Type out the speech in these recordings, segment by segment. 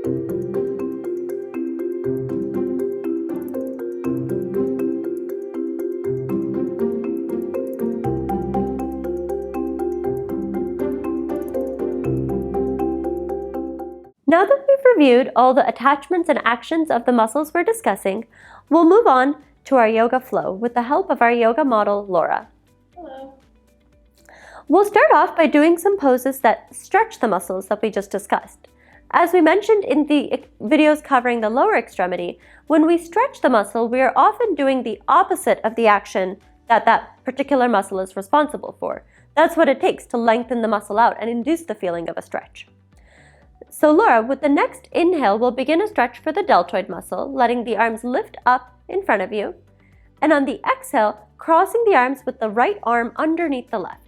Now that we've reviewed all the attachments and actions of the muscles we're discussing, we'll move on to our yoga flow with the help of our yoga model, Laura. Hello. We'll start off by doing some poses that stretch the muscles that we just discussed. As we mentioned in the videos covering the lower extremity, when we stretch the muscle, we are often doing the opposite of the action that particular muscle is responsible for. That's what it takes to lengthen the muscle out and induce the feeling of a stretch. So Laura, with the next inhale, we'll begin a stretch for the deltoid muscle, letting the arms lift up in front of you. And on the exhale, crossing the arms with the right arm underneath the left.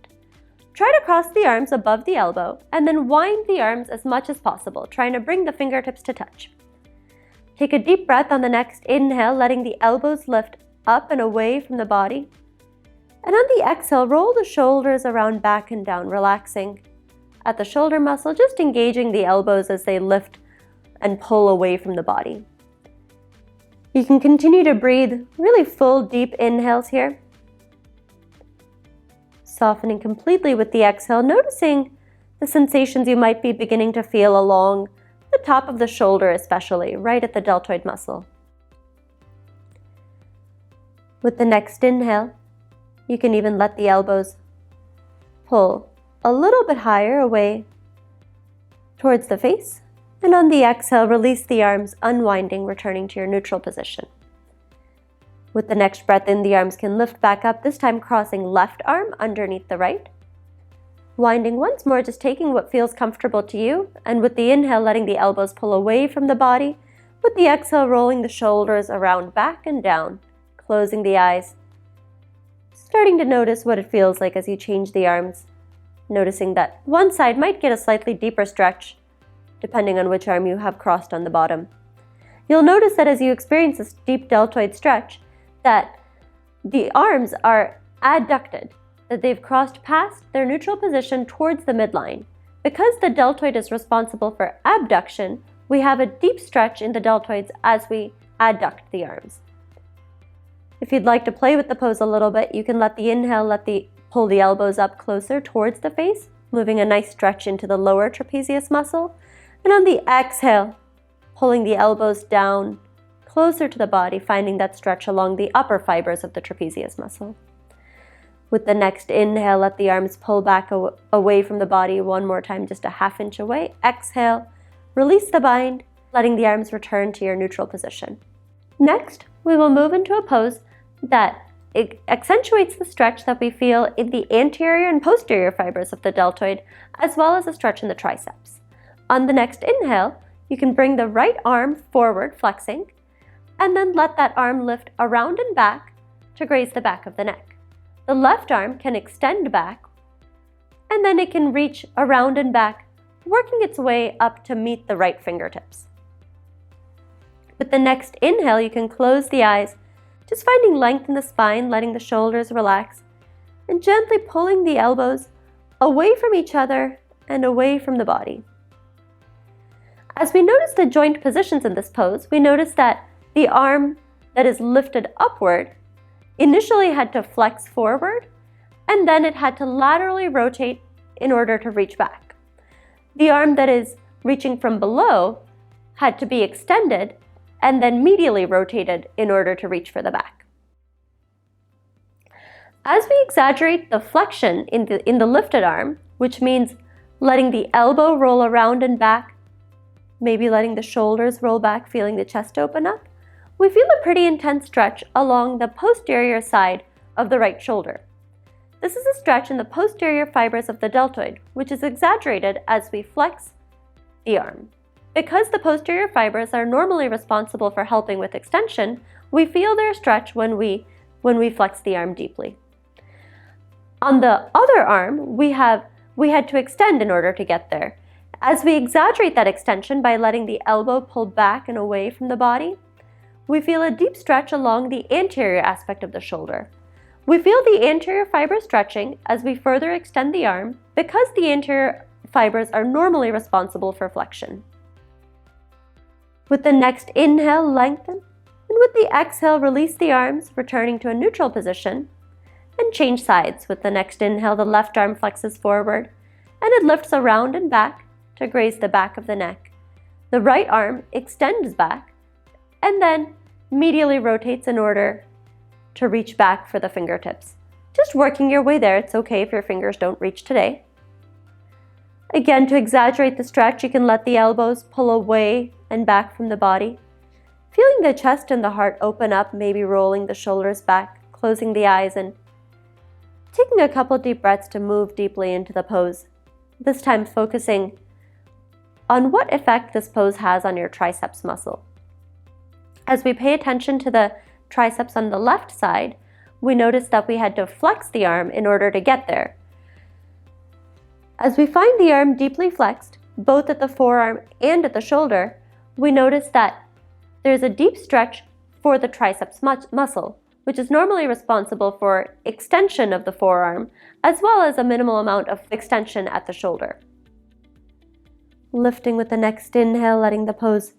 Try to cross the arms above the elbow and then wind the arms as much as possible, trying to bring the fingertips to touch. Take a deep breath on the next inhale, letting the elbows lift up and away from the body. And on the exhale, roll the shoulders around back and down, relaxing at the shoulder muscle, just engaging the elbows as they lift and pull away from the body. You can continue to breathe really full, deep inhales here. Softening completely with the exhale, noticing the sensations you might be beginning to feel along the top of the shoulder, especially right at the deltoid muscle. With the next inhale, you can even let the elbows pull a little bit higher away towards the face, and on the exhale, release the arms, unwinding, returning to your neutral position. With the next breath in, the arms can lift back up, this time crossing left arm underneath the right. Winding once more, just taking what feels comfortable to you, and with the inhale, letting the elbows pull away from the body. With the exhale, rolling the shoulders around back and down, closing the eyes. Starting to notice what it feels like as you change the arms. Noticing that one side might get a slightly deeper stretch, depending on which arm you have crossed on the bottom. You'll notice that as you experience this deep deltoid stretch, that the arms are adducted, that they've crossed past their neutral position towards the midline. Because the deltoid is responsible for abduction, we have a deep stretch in the deltoids as we adduct the arms. If you'd like to play with the pose a little bit, you can let the inhale, pull the elbows up closer towards the face, moving a nice stretch into the lower trapezius muscle. And on the exhale, pulling the elbows down closer to the body, finding that stretch along the upper fibers of the trapezius muscle. With the next inhale, let the arms pull back away from the body one more time, just a half inch away. Exhale, release the bind, letting the arms return to your neutral position. Next, we will move into a pose that it accentuates the stretch that we feel in the anterior and posterior fibers of the deltoid, as well as a stretch in the triceps. On the next inhale, you can bring the right arm forward, flexing, and then let that arm lift around and back to graze the back of the neck. The left arm can extend back, and then it can reach around and back, working its way up to meet the right fingertips. With the next inhale, you can close the eyes, just finding length in the spine, letting the shoulders relax, and gently pulling the elbows away from each other and away from the body. As we notice the joint positions in this pose, we notice that the arm that is lifted upward initially had to flex forward, and then it had to laterally rotate in order to reach back. The arm that is reaching from below had to be extended and then medially rotated in order to reach for the back. As we exaggerate the flexion in the lifted arm, which means letting the elbow roll around and back, maybe letting the shoulders roll back, feeling the chest open up, we feel a pretty intense stretch along the posterior side of the right shoulder. This is a stretch in the posterior fibers of the deltoid, which is exaggerated as we flex the arm. Because the posterior fibers are normally responsible for helping with extension, we feel their stretch when we flex the arm deeply. On the other arm, we had to extend in order to get there. As we exaggerate that extension by letting the elbow pull back and away from the body, we feel a deep stretch along the anterior aspect of the shoulder. We feel the anterior fiber stretching as we further extend the arm because the anterior fibers are normally responsible for flexion. With the next inhale, lengthen, and with the exhale, release the arms, returning to a neutral position, and change sides. With the next inhale, the left arm flexes forward, and it lifts around and back to graze the back of the neck. The right arm extends back, and then medially rotates in order to reach back for the fingertips. Just working your way there. It's okay if your fingers don't reach today. Again, to exaggerate the stretch, you can let the elbows pull away and back from the body. Feeling the chest and the heart open up, maybe rolling the shoulders back, closing the eyes, and taking a couple deep breaths to move deeply into the pose. This time focusing on what effect this pose has on your triceps muscle. As we pay attention to the triceps on the left side, we notice that we had to flex the arm in order to get there. As we find the arm deeply flexed, both at the forearm and at the shoulder, we notice that there's a deep stretch for the triceps muscle, which is normally responsible for extension of the forearm, as well as a minimal amount of extension at the shoulder. Lifting with the next inhale, letting the pose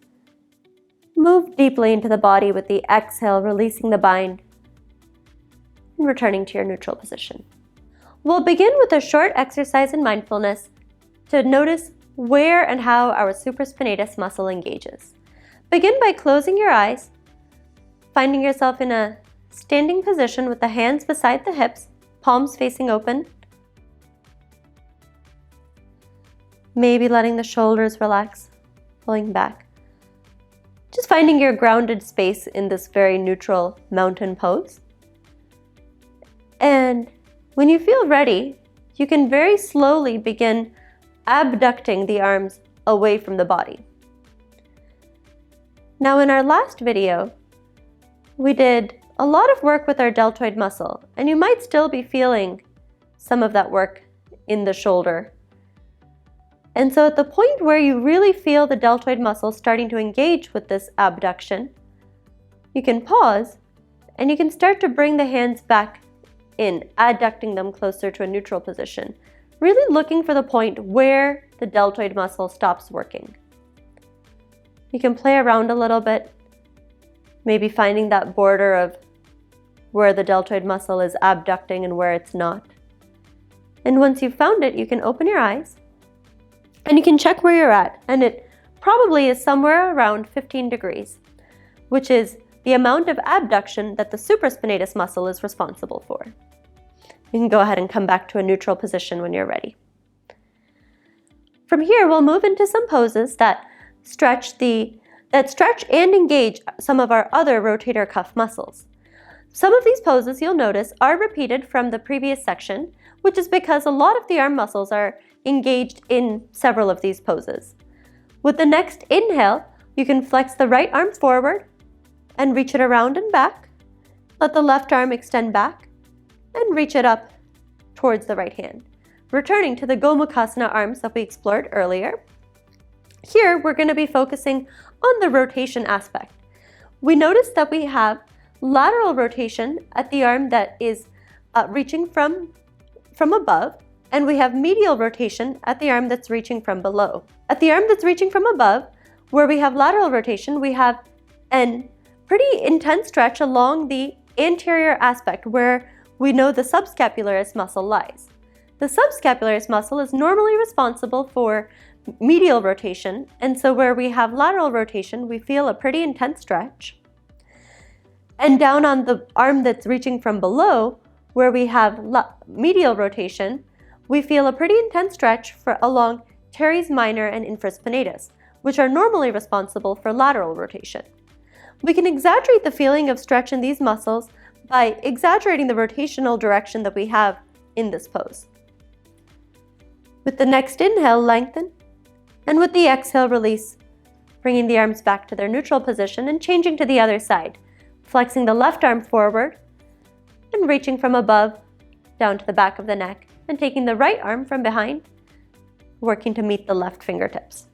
move deeply into the body with the exhale, releasing the bind, and returning to your neutral position. We'll begin with a short exercise in mindfulness to notice where and how our supraspinatus muscle engages. Begin by closing your eyes, finding yourself in a standing position with the hands beside the hips, palms facing open. Maybe letting the shoulders relax, pulling back. Just finding your grounded space in this very neutral mountain pose. And when you feel ready, you can very slowly begin abducting the arms away from the body. Now, in our last video, we did a lot of work with our deltoid muscle, and you might still be feeling some of that work in the shoulder. And so at the point where you really feel the deltoid muscle starting to engage with this abduction, you can pause and you can start to bring the hands back in, adducting them closer to a neutral position, really looking for the point where the deltoid muscle stops working. You can play around a little bit, maybe finding that border of where the deltoid muscle is abducting and where it's not. And once you've found it, you can open your eyes and you can check where you're at. And it probably is somewhere around 15 degrees, which is the amount of abduction that the supraspinatus muscle is responsible for. You can go ahead and come back to a neutral position when you're ready. From here, we'll move into some poses that stretch and engage some of our other rotator cuff muscles. Some of these poses, you'll notice, are repeated from the previous section, which is because a lot of the arm muscles are engaged in several of these poses. With the next inhale, you can flex the right arm forward and reach it around and back. Let the left arm extend back and reach it up towards the right hand, returning to the Gomukhasana arms that we explored earlier. Here, we're going to be focusing on the rotation aspect. We notice that we have lateral rotation at the arm that is reaching from above, and we have medial rotation at the arm that's reaching from below. At the arm that's reaching from above, where we have lateral rotation, we have a pretty intense stretch along the anterior aspect where we know the subscapularis muscle lies. The subscapularis muscle is normally responsible for medial rotation, and so where we have lateral rotation, we feel a pretty intense stretch. And down on the arm that's reaching from below, where we have medial rotation, we feel a pretty intense stretch along teres minor and infraspinatus, which are normally responsible for lateral rotation. We can exaggerate the feeling of stretch in these muscles by exaggerating the rotational direction that we have in this pose. With the next inhale, lengthen, and with the exhale, release, bringing the arms back to their neutral position and changing to the other side, flexing the left arm forward and reaching from above down to the back of the neck, and taking the right arm from behind, working to meet the left fingertips.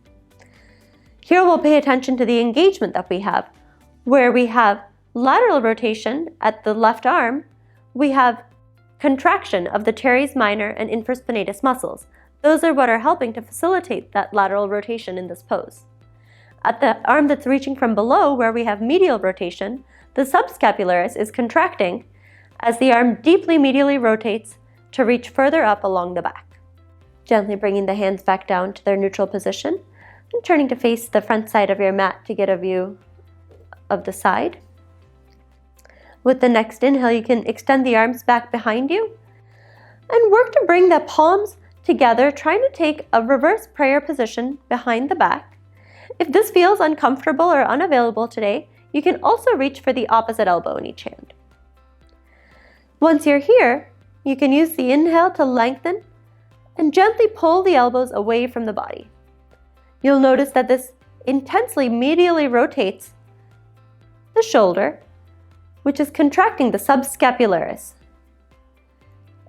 Here we'll pay attention to the engagement that we have. Where we have lateral rotation at the left arm, we have contraction of the teres minor and infraspinatus muscles. Those are what are helping to facilitate that lateral rotation in this pose. At the arm that's reaching from below, where we have medial rotation, the subscapularis is contracting as the arm deeply medially rotates to reach further up along the back. Gently bringing the hands back down to their neutral position and turning to face the front side of your mat to get a view of the side. With the next inhale, you can extend the arms back behind you and work to bring the palms together, trying to take a reverse prayer position behind the back. If this feels uncomfortable or unavailable today, you can also reach for the opposite elbow in each hand. Once you're here, you can use the inhale to lengthen and gently pull the elbows away from the body. You'll notice that this intensely medially rotates the shoulder, which is contracting the subscapularis.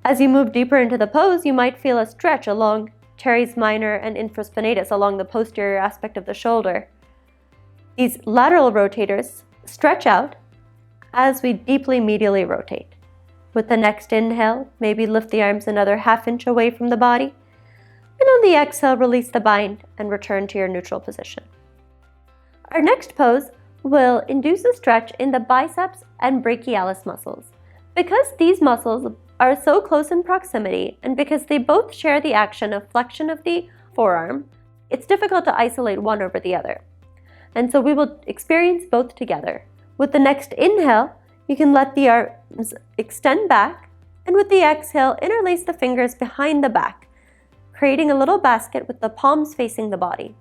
As you move deeper into the pose, you might feel a stretch along teres minor and infraspinatus along the posterior aspect of the shoulder. These lateral rotators stretch out as we deeply medially rotate. With the next inhale, maybe lift the arms another ½ inch away from the body, and on the exhale, release the bind and return to your neutral position. Our next pose will induce a stretch in the biceps and brachialis muscles. Because these muscles are so close in proximity, and because they both share the action of flexion of the forearm, it's difficult to isolate one over the other. And so we will experience both together. With the next inhale, you can let the arms extend back, and with the exhale, interlace the fingers behind the back, creating a little basket with the palms facing the body.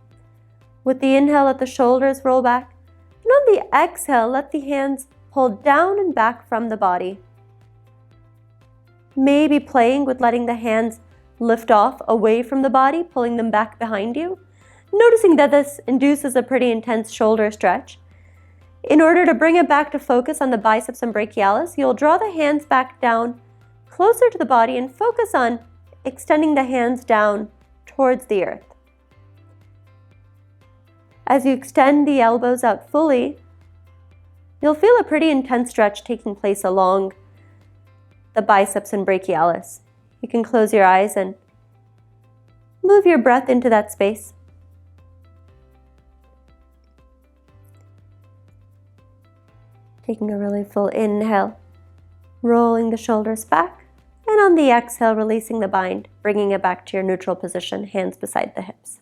With the inhale, let the shoulders roll back, and on the exhale, let the hands pull down and back from the body. Maybe playing with letting the hands lift off away from the body, pulling them back behind you. Noticing that this induces a pretty intense shoulder stretch. In order to bring it back to focus on the biceps and brachialis, you'll draw the hands back down closer to the body and focus on extending the hands down towards the earth. As you extend the elbows out fully, you'll feel a pretty intense stretch taking place along the biceps and brachialis. You can close your eyes and move your breath into that space. Taking a really full inhale, rolling the shoulders back, and on the exhale, releasing the bind, bringing it back to your neutral position, hands beside the hips.